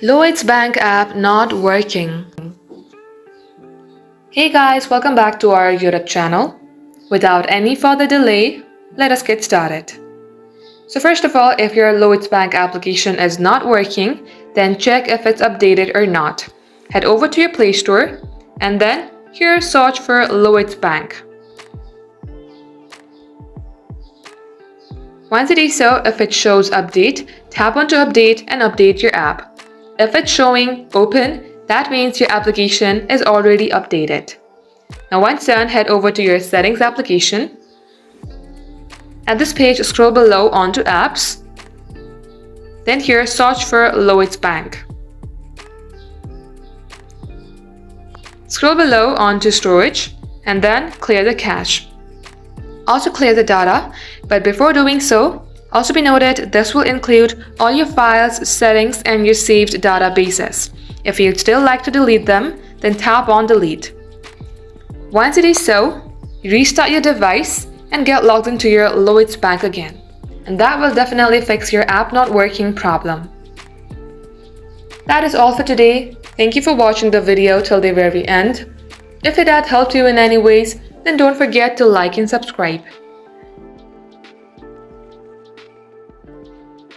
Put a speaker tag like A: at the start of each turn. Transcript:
A: Lloyds Bank app not working. Hey guys, welcome back to our YouTube channel. Without any further delay, let us get started. So first of all, if your Lloyds Bank application is not working, then check if it's updated or not. Head over to your Play Store and then here search for Lloyds Bank. Once it is so, if it shows update, tap onto update and update your app. If it's showing open, that means your application is already updated. Now once done, head over to your settings application. At this page, scroll below onto apps. Then here search for Lloyds Bank. Scroll below onto storage and then clear the cache. Also clear the data, but before doing so, also be noted this will include all your files, settings, and your saved databases. If you'd still like to delete them, then tap on delete. Once it is so, restart your device and get logged into your Lloyds Bank again. And that will definitely fix your app not working problem. That is all for today. Thank you for watching the video till the very end. If it had helped you in any ways, then don't forget to like and subscribe.